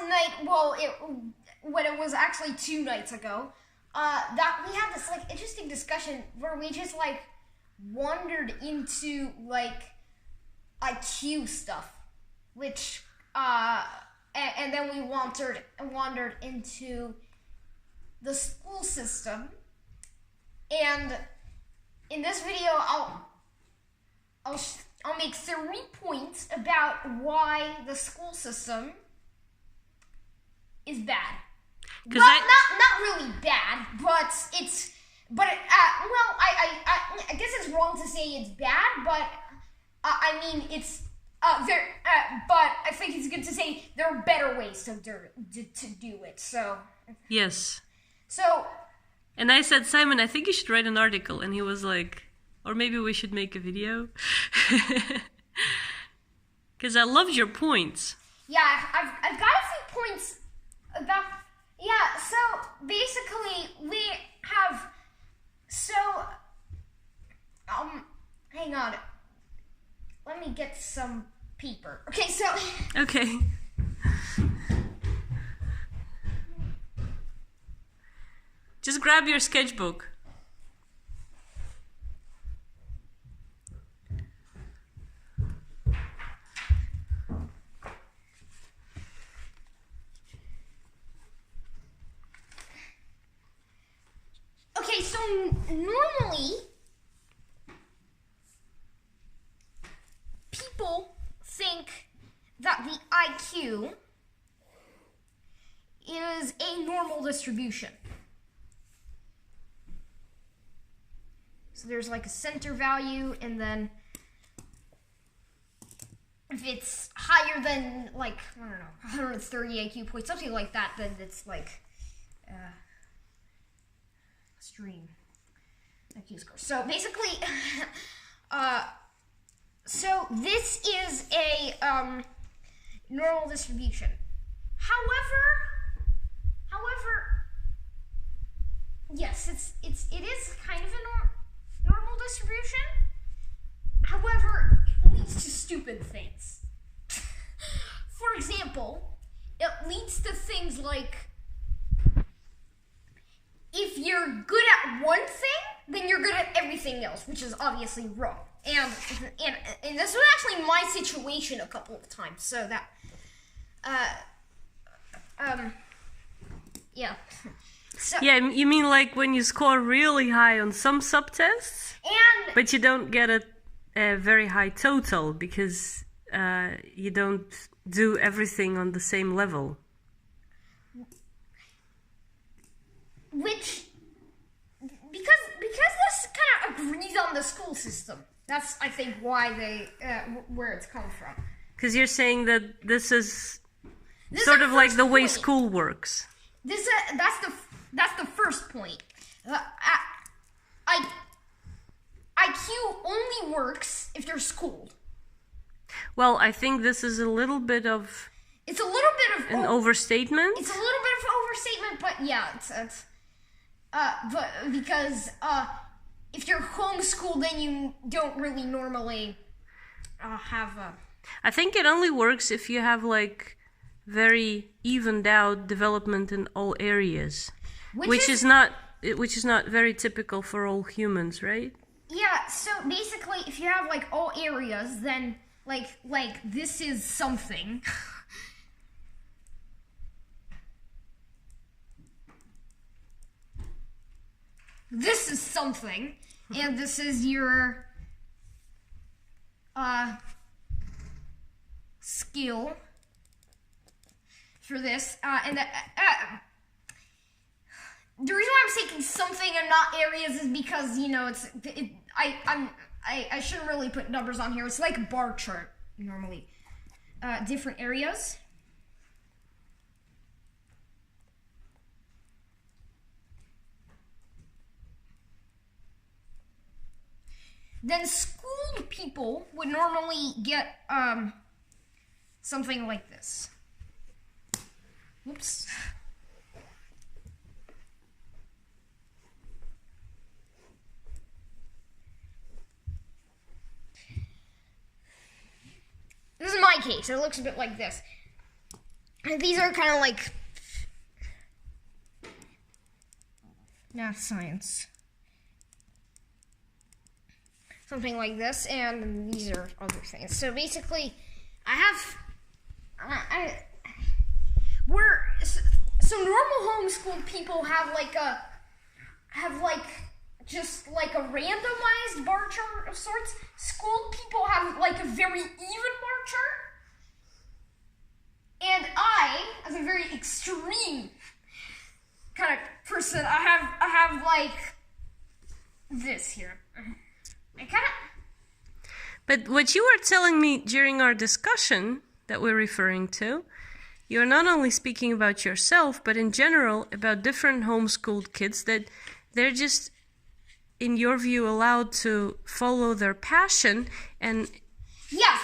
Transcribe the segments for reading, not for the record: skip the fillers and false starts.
night, well, when it was actually 2 nights ago, that we had this like interesting discussion where we just like wandered into like IQ stuff, which and then we wandered into the school system. And in this video, I'll make 3 points about why the school system is bad. Not really bad, but it's well, I guess it's wrong to say it's bad, but I mean it's but I think it's good to say there are better ways to do it. So yes. So. And I said, Simon, I think you should write an article, and he was like, or maybe we should make a video, because I loved your points. Yeah, I've got a few points about. Yeah, so basically we have, hang on, let me get some paper. Okay, so. Okay. Just grab your sketchbook. Okay, so normally people think that the IQ is a normal distribution. So there's like a center value, and then if it's higher than like, I don't know, 130 IQ points, something like that, then it's like extreme IQ score. So basically, so this is a normal distribution. However, yes, it is kind of a normal distribution. However, it leads to stupid things. For example, it leads to things like, if you're good at one thing, then you're good at everything else, which is obviously wrong. And this was actually my situation a couple of times, so that, yeah. So, yeah, you mean like when you score really high on some subtests, but you don't get a very high total because you don't do everything on the same level. Which, because this kind of agrees on the school system. That's, I think, why they, where it's come from. Because you're saying that this is sort of like the way school works. That's the first point. IQ only works if you're schooled. Well, I think this is a little bit of... It's a little bit of... an overstatement? It's a little bit of overstatement, but yeah, it's but because if you're homeschooled, then you don't really normally have a... I think it only works if you have like very evened out development in all areas, which is not very typical for all humans, right? Yeah, so basically if you have like all areas, then like this is something. This is something, and this is your skill for this, and the reason why I'm taking something and not areas is because, you know, I shouldn't really put numbers on here. It's like a bar chart normally. Different areas. Then schooled people would normally get something like this. Whoops. This is my case. It looks a bit like this. these are kind of like math science. Something like this, and these are other things. So basically, so normal homeschooled people have just like a randomized bar chart of sorts. Schooled people have like a very even bar chart. And I, as a very extreme kind of person, I have like this here. But what you were telling me during our discussion that we're referring to, you're not only speaking about yourself, but in general about different homeschooled kids, that they're just, in your view, allowed to follow their passion and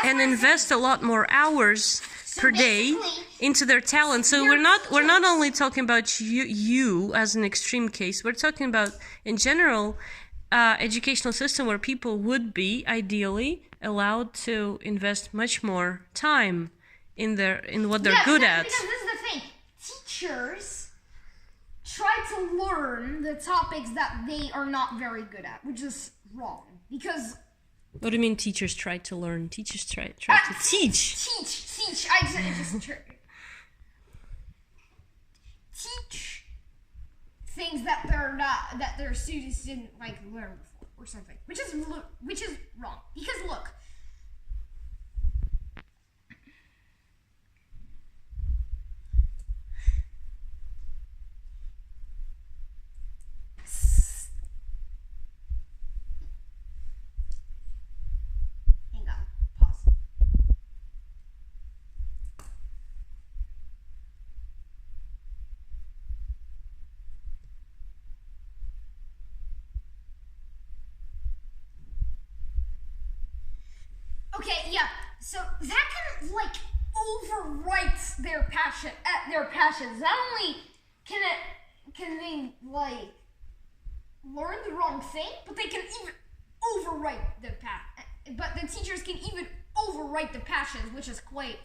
invest a lot more hours per day into their talent. So we're not only talking about you as an extreme case. We're talking about in general educational system where people would be ideally allowed to invest much more time in what they're good at. Because this is the thing. Teachers try to learn the topics that they are not very good at, which is wrong. Because what do you mean teachers try to learn? Teachers try to teach. Teach. I just teach things that their students didn't like learn before or something, which is wrong. Because look, hang on, pause. Okay, yeah. So that can like overwrite their passions. Not only can they like learn the wrong thing, but they can even overwrite the But the teachers can even overwrite the passions, which is quite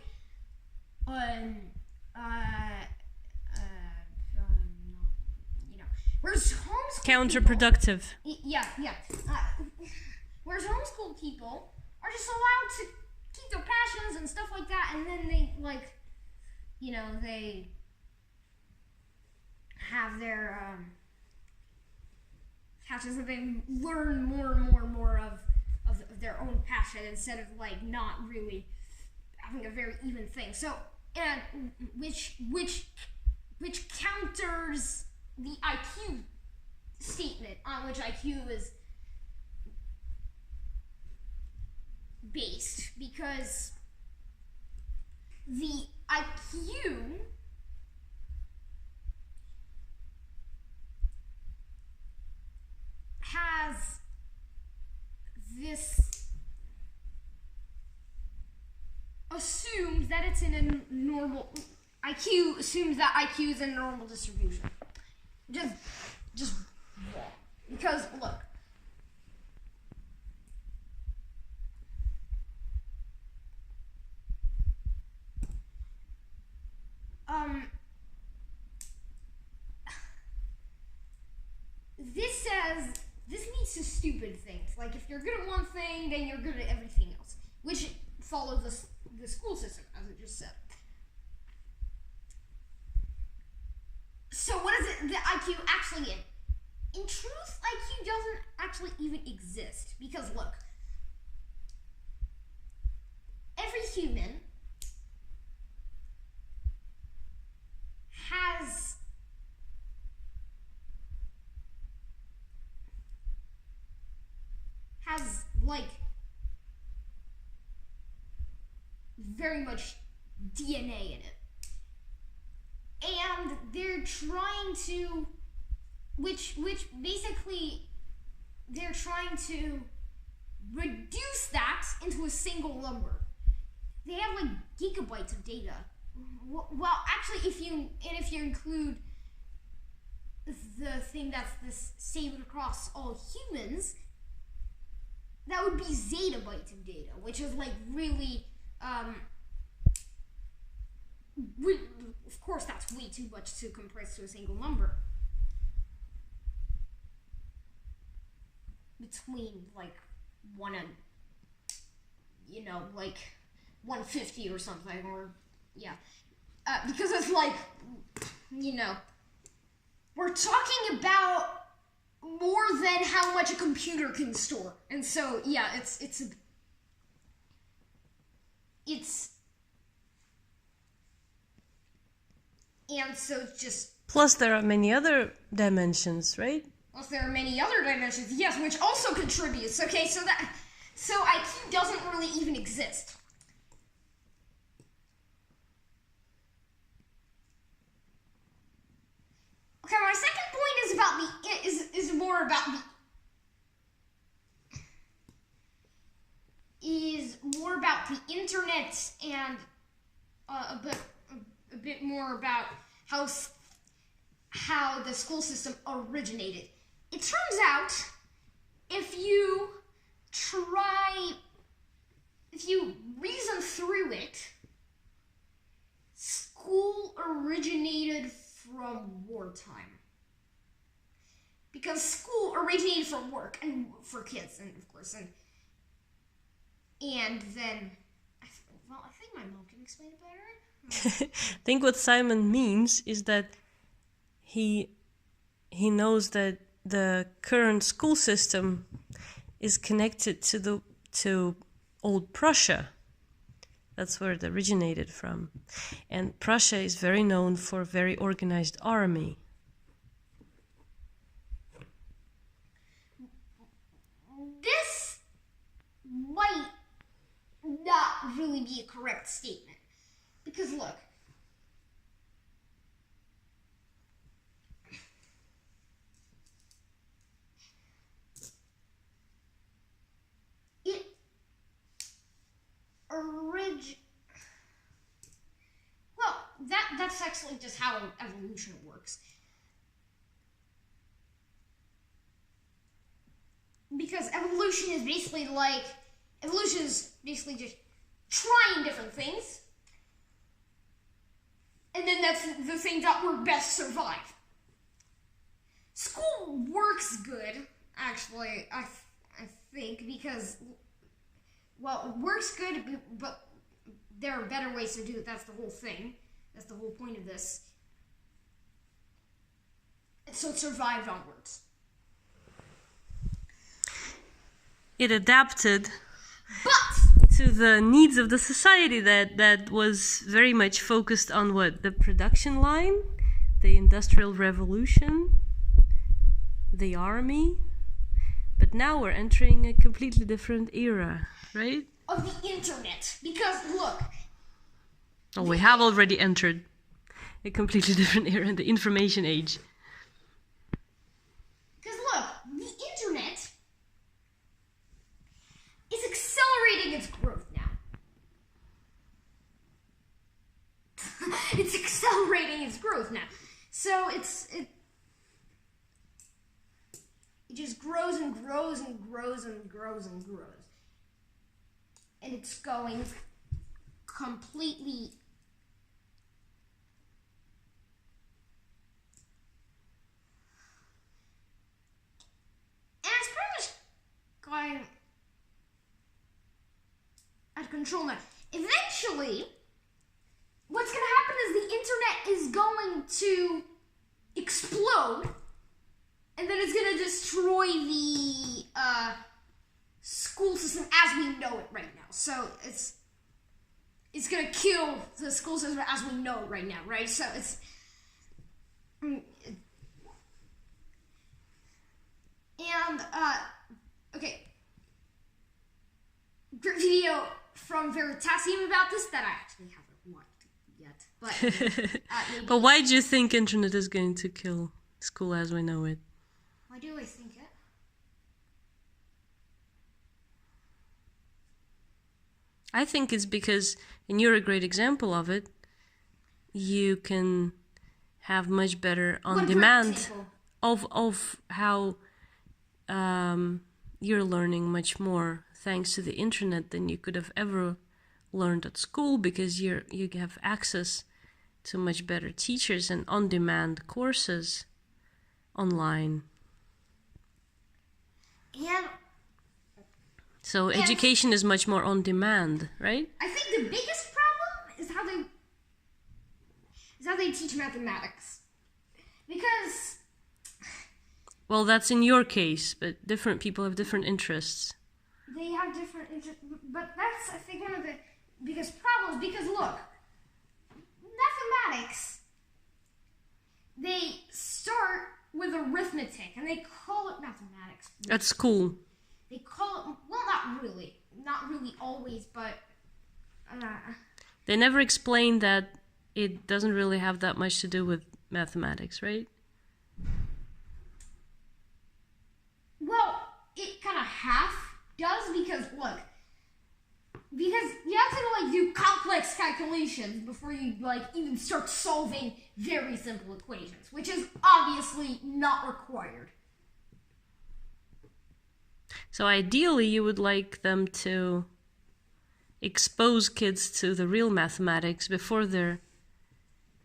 Whereas counterproductive. Whereas homeschool people are just allowed to keep their passions and stuff like that, and then they they have their passions, and they learn more and more of their own passion instead of like not really having a very even thing. So and which counters the IQ statement on which IQ is based, because the IQ has this assumes that it's in a normal IQ assumes that IQ is in a normal distribution. Just wrong. Because look, this leads to stupid things. Like if you're good at one thing, then you're good at everything else, which follows the school system, as I just said. So what is it the IQ actually in? In truth, IQ doesn't actually even exist, because look, every human has like very much DNA in it. And they're trying to, which basically they're trying to reduce that into a single number. They have like gigabytes of data. Well, actually, if you include the thing that's this same across all humans, that would be zettabytes of data, which is like really way too much to compress to a single number. Between like 1 and, like 150 or something, or yeah, because it's like, we're talking about more than how much a computer can store, and so yeah, it's and so just plus there are many other dimensions, right? Plus there are many other dimensions, yes, which also contributes. Okay, so IQ doesn't really even exist. Okay, my second point is more about the internet, and a bit more about how the school system originated. It turns out, if you reason through it, school originated from wartime. Because school originated from work and for kids, and of course, and then I think my mom can explain it better. I think what Simon means is that he knows that the current school system is connected to old Prussia. That's where it originated from. And Prussia is very known for a very organized army. This might not really be a correct statement. Because look, that's actually just how evolution works. Because evolution is basically just trying different things, and then that's the thing that will best survive. School works good, actually, I think, because, well, it works good, but there are better ways to do it. That's the whole thing. That's the whole point of this. And so it survived onwards. It adapted But to the needs of the society that was very much focused on what? The production line, the Industrial Revolution, the army. But now we're entering a completely different era, right? Of the internet. Because, look. Oh, we have already entered a completely different era, the information age. Because, look, the internet is accelerating its growth now. It's accelerating its growth now. So it just grows and grows and grows and grows and grows. And it's going completely going out of control now. Eventually, what's going to happen is the internet is going to explode, and then it's going to destroy the school system as we know it right now. So it's going to kill the school system as we know it right now, right? So it's okay. Great video from Veritasium about this that I actually haven't watched yet. But but why do you think internet is going to kill school as we know it? Why do I think it? I think it's because, and you're a great example of it, you can have much better on demand of how you're learning much more thanks to the internet than you could have ever learned at school, because you have access to much better teachers and on-demand courses online. And so education is much more on demand, right? I think the biggest problem is how they teach mathematics. Because, well, that's in your case, but different people have different interests. They have different interests, but that's, I think, one of the biggest problems. Because look, mathematics, they start with arithmetic, and they call it mathematics. At school. They call it, well, not really always, but they never explain that it doesn't really have that much to do with mathematics, right? Well, it kind of half does, because look, because you have to like do complex calculations before you like even start solving very simple equations, which is obviously not required. So ideally you would like them to expose kids to the real mathematics before they're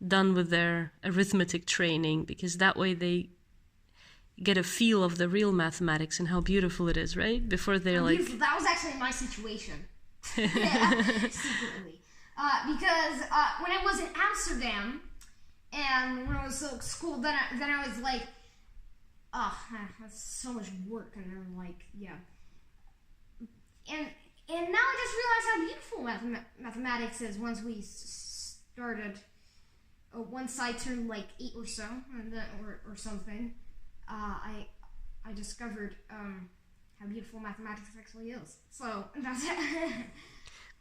done with their arithmetic training, because that way they get a feel of the real mathematics and how beautiful it is, right? Before they're like... That was actually my situation. Yeah, secretly. Because when I was in Amsterdam, and when I was at school, then I was like, oh, that's so much work, and I'm like, yeah. And now I just realized how beautiful mathematics is once we started. Once I turned like 8 or so, or something, I discovered how beautiful mathematics actually is. So that's it.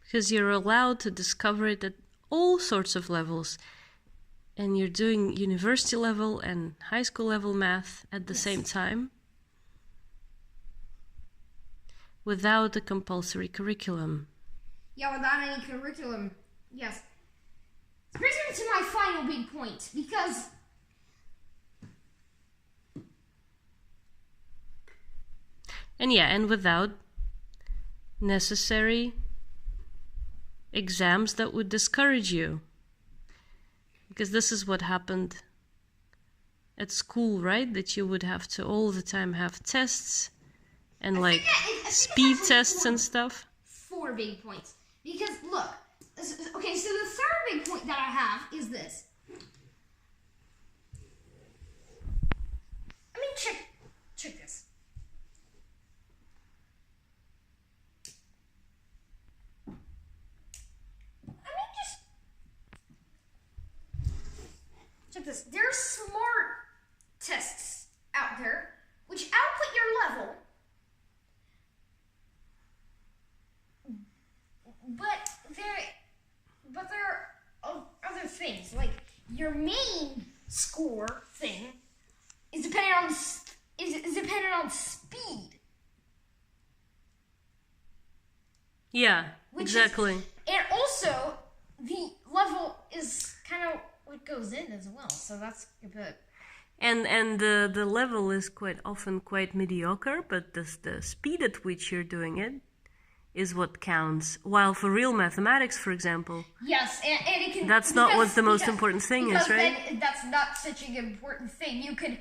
Because you're allowed to discover it at all sorts of levels. And you're doing university level and high school level math at the same time. Without a compulsory curriculum. Yeah, without any curriculum. Yes. This brings me to my final big point, because and without necessary exams that would discourage you. Because this is what happened at school, right? That you would have to all the time have tests and I speed tests and stuff. 4 big points. Because look, okay, so the third big point that I have is this. I mean, check this. Check this. There are smart tests out there which output your level, but there are other things. Like your main score thing is dependent on speed. Yeah, exactly. And also the level is kind of what goes in as well, so that's a bit. And the level is quite often quite mediocre, but the speed at which you're doing it is what counts. While for real mathematics, for example, yes, and it can. That's not what the most important thing is, right? Then that's not such an important thing. It could,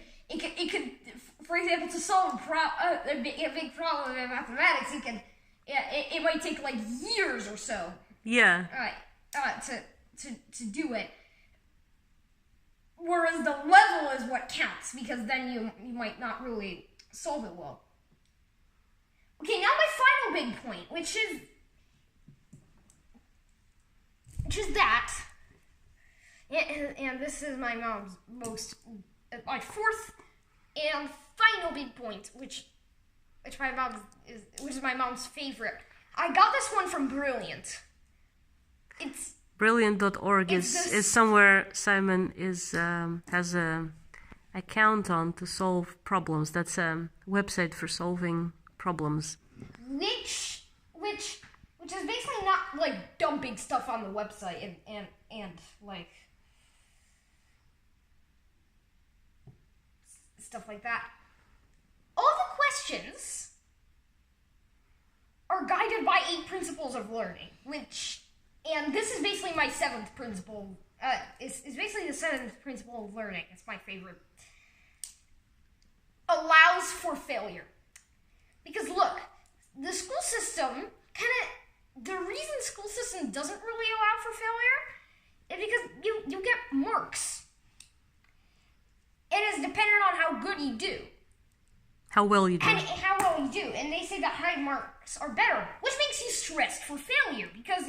for example, to solve a big problem in mathematics, it might take like years or so. Yeah. To do it. Whereas the level is what counts, because then you might not really solve it well. Okay, now my final big point, which is that, and this is my mom's my fourth and final big point, which is my mom's favorite. I got this one from Brilliant. It's Brilliant.org is somewhere Simon has a account on to solve problems. That's a website for solving problems. Which is basically not like dumping stuff on the website and like stuff like that. All the questions are guided by 8 principles of learning, and this is basically my 7th principle it's basically the seventh principle of learning. It's my favorite. Allows for failure. Because look, the school system the reason the school system doesn't really allow for failure is because you get marks. It is dependent on how good you do. How well you do. And how well you do. And they say that high marks are better, which makes you stressed for failure because,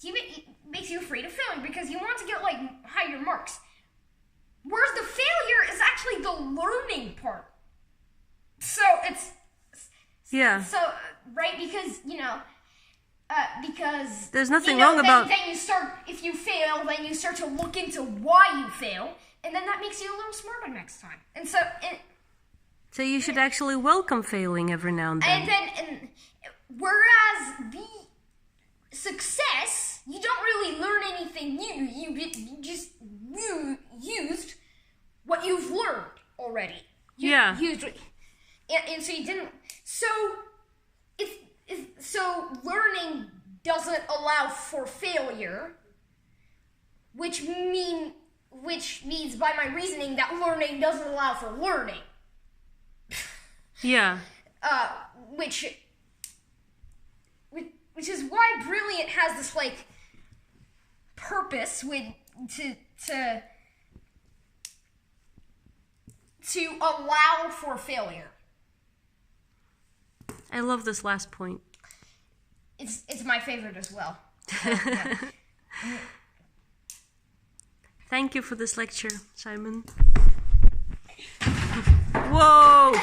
it makes you afraid of failing because you want to get, like, higher marks. Whereas the failure is actually the learning part. So it's... Yeah. So, right, because, because... There's nothing wrong about... Then you start, if you fail, then you start to look into why you fail, and then that makes you a little smarter next time. And so... So you should actually welcome failing every now and then. And whereas the success, you don't really learn anything new. You just used what you've learned already. Yeah. And so you didn't... So learning doesn't allow for failure, which means by my reasoning that learning doesn't allow for learning. Yeah. Which is why Brilliant has this, like, purpose to allow for failure. I love this last point. It's my favorite as well. Thank you for this lecture, Simon. Whoa!